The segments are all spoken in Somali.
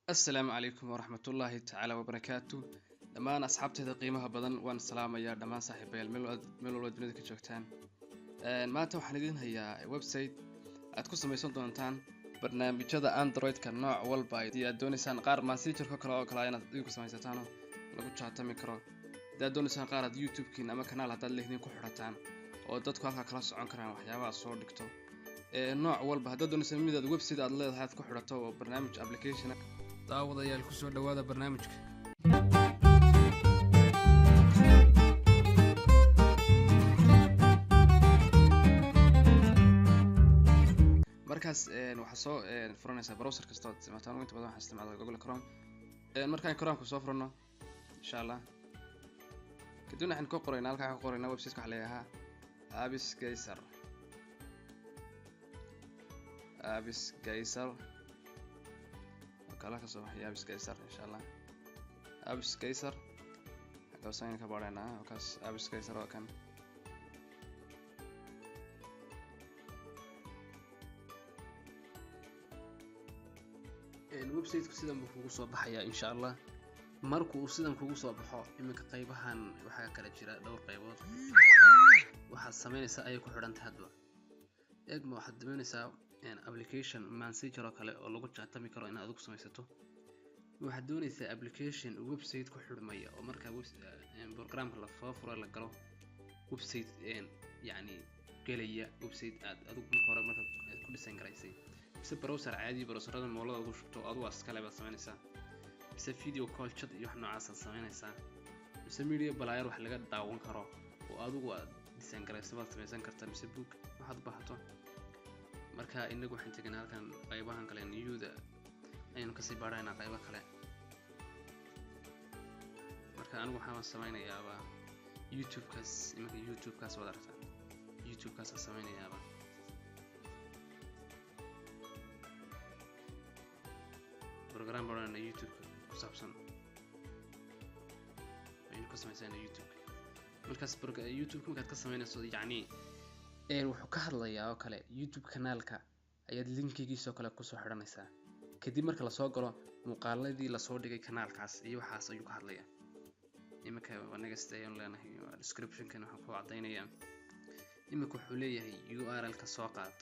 السلام عليكم ورحمة الله تعالى وبركاته. دمان أصحابتي قيمها بدن وان سلام يا دمان صاحبي الملو الدنيا كجوكتان. ما أنتم حنيدين هي ويب سايت أتكون سميسون دونتان برنامجyada أندرويد كنوع والباي دي أدونيسان قار ماسيجر كلا أنا ديكو سميستانو lagu chaatami karo dad doonaysan qaar ad YouTube-kiina ama kanaal hadaad leeyihiin ku xirataan oo dadku halka kala socon karaan waxyaabaha soo dhigto nooc walba hadaad doonaysan mid aad website aad leedahay ku xirato oo barnaamij application daawadayaal ku soo dhawaada barnaamijka markaas waxa soo furanaysa browser kasta oo isticmaaltaan inta badan waxa isticmaalaa Google Chrome markaan Chrome ku soo furno insha Allah kadibna waxaan ku qoraynaa halka aan ku qoraynaa website-ka waxa leeyahay Abis Geyser kala ka soo baxay Abis Geyser insha Allah Abis Geyser hada saan ka baranaa kaas Abis Geyser oo kan website-ku sidan buu kugu soo baxaya insha Allah markuu sidan kugu soo baxo iminka qaybahan waxa kala jira dhowr qaybood waxa sameynaysa ay ku xidhan tahay hadba eegma waxa dameynaysa application messenger oo kale oo lagu chaatami karo in aad ku samaysato waxa doonaysa application website ku xidhmaya oo marka programka la soo furo la galo website yani galaya website aad adigu hore marka ku dhisan garaysay si browser caadi browserada moolada ugu shubto aad waa iska leeyahay sameynaysa mise video call chat iyo wax noocaas ah sameynaysa mise media player wax laga daawan karo oo adigu aad design garaysay baad sameysan kartaa mise book waxaad baahato marka inagu waxaan tegnaa halkan qaybahan kale newda aynu ka sii baaraynaa qaybo kale marka anigu waxaan sameynayaa YouTube-kaas iminka YouTube-kaas wada aragtaa YouTube-kaas sameynayaa program barana YouTube ku saabsan aynu ka sameysana YouTube markaas YouTube markaad ka sameynayso yani wuxuu ka hadlayaa oo kale YouTube kanaalka ayaad linkigiisa kale ku soo xiranaysaa kadib marka la soo galo muuqaaladii la soo dhigay kanaalkaas iyo waxaas ayuu ka hadlayaa iminka wanaga stayon leenahay description-kan waxa ku cadeynayaa iminka wuxuu leeyahay URL ka soo qaad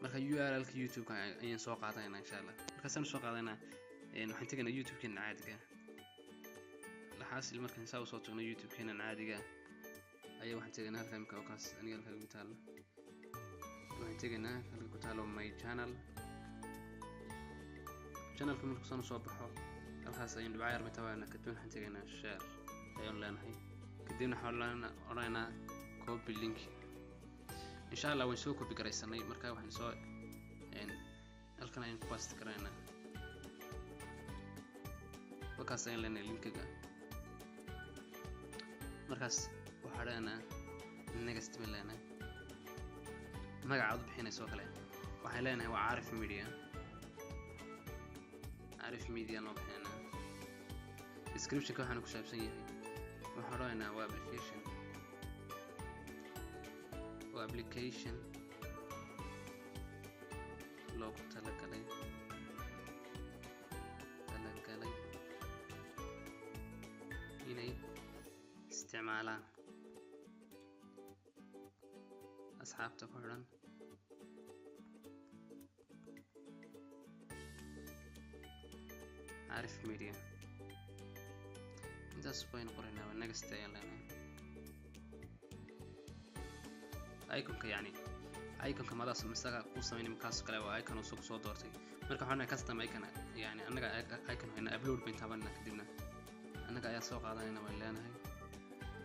marka URL-ka YouTube-ka ayaan soo qaadanaynaa insha Allah markaasaan soo qaadanaynaa waxaan tegaynaa YouTube-keena caadiga laxaasil markaan saa soo tagno YouTube-keena caadiga ayaa waxaan tegaynaa halka imka oo kaas aniga halka ku taalo waxaan tegaynaa halka ku taalo my channel-ka markaan soo baxo halkaas ayaan dhibco yar matawaana kadib waxaan tegaynaa share ayaan leenahay kadibna waxaan oranaa copy link insha Allah waan soo copy garaysanay marka waxaan soo halkan ayaan ku paste karaynaa wakaas ayaan leenahay linkiga markaas waxaan leenahay next leenahay magaca aad bixinayso kale waxaan leenahay waa Arif Media loo bixinaa description-ka waxaan ku saabsan yahay waxaan leenahay waa application loogu talagalay inay isticmaalaan asxaabta ku xidhan Arif Media intaas baynu qoraynaa next ayaan leenahay icon-ka yani icon-ka madaas masaga ku sameeyay kaas kale waa icon oo soo doortay marka waxaan custom icon yani anaga icon hayna upload bin tabanna kadibna anaga ayaa soo qaadanayna waan leenahay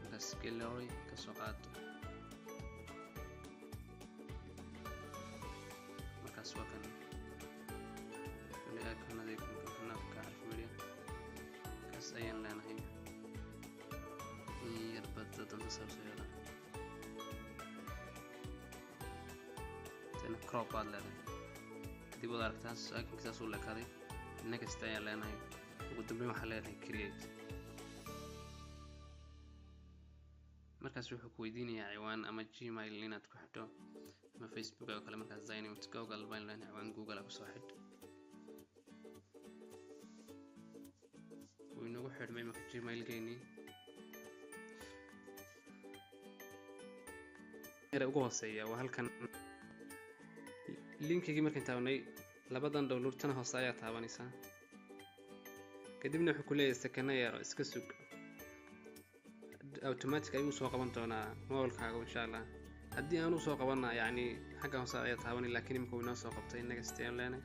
markaas gallery ka soo qaato markaas waa kan icon-ada ka Arif Media kaas ayaan leenahay yarbada danta soo yeela crop baad leedahay kadib wada aragtaas icon-kaas uu leekaday next ayaan leenahay ugu dambeyn waxaan leenahay create markaas wuxuu ku weydiinayaa ciwaan ama Gmail inaad ku xidho ama Facebook oo kale markaas Dynamite Google baan leenahay ciwaan Google ku soo xidh xidhmay marka Gmail geeni ugu hooseeya waa halkan linkigi markaan taabanay labadan download tan hoose ayaa taabanaysaa kadibna wuxuu ku leeyahay sakana yar iska sug automatic ayuu soo qaban doonaa mobilkaaga insha Allah haddii aanu soo qabanaa yani xagga hoose ayaa taabanay laakiin imika uu inoo soo qabtay inaga istaan leenay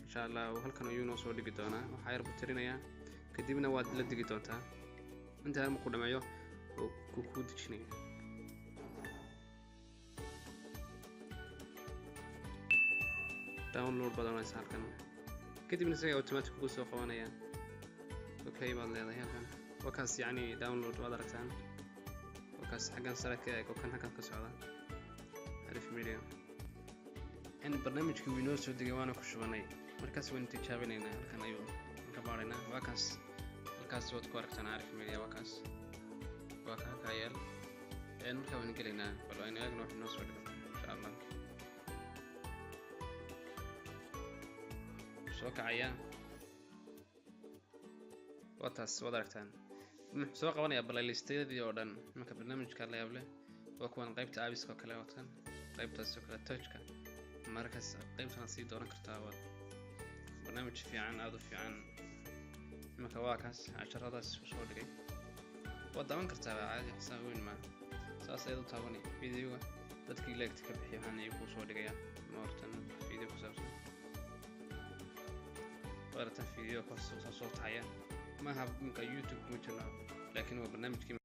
insha Allah halkan ayuu inoo soo dhigi doonaa waxaa yar butirinayaa kadibna waad la digi doontaa inta aan ku dhameeyo ku dejinaya download badanaysa halkan kadibna isaga automatic ugu soo qabanaya okay baad leedahay halkan wakaas yani download waad aragtaan wakaas xaggan sare ka eego kan halkan ka socda Arif Media in barnaamijkii uu inoo soo degay waana ku shubanay markaas waan tijaabinaynaa halkan ayuu ka baaraynaa wakaas halkaas waad ku aragtaan Arif Media wakaas waa ka yaal markaa waan gelaynaa bal aynu eegno wax inoo soo dhigo insha Allah soo kacaya wataas wad aragtaan soo qabanaya playlistayadii oo dhan marka barnaamijka la yaab leh waa kuwan qaybta aabiska kale watan qaybtaas oo kale touchka markaas qaybtana sii dooran kartaa wad barnaamij fiican aad u fiican marka waa kaas casharadaas soo dhigay wad daawan kartaa caadi xisaab weyn ma saas ayadu taabanay videoga dadkii leegta ka bixiyay waxaan ay ku soo dhigaya moortan video ku saabsan ورثة فيديو قصة صوت عيان ما هب من YouTube مجرد لكن هو برنامج كي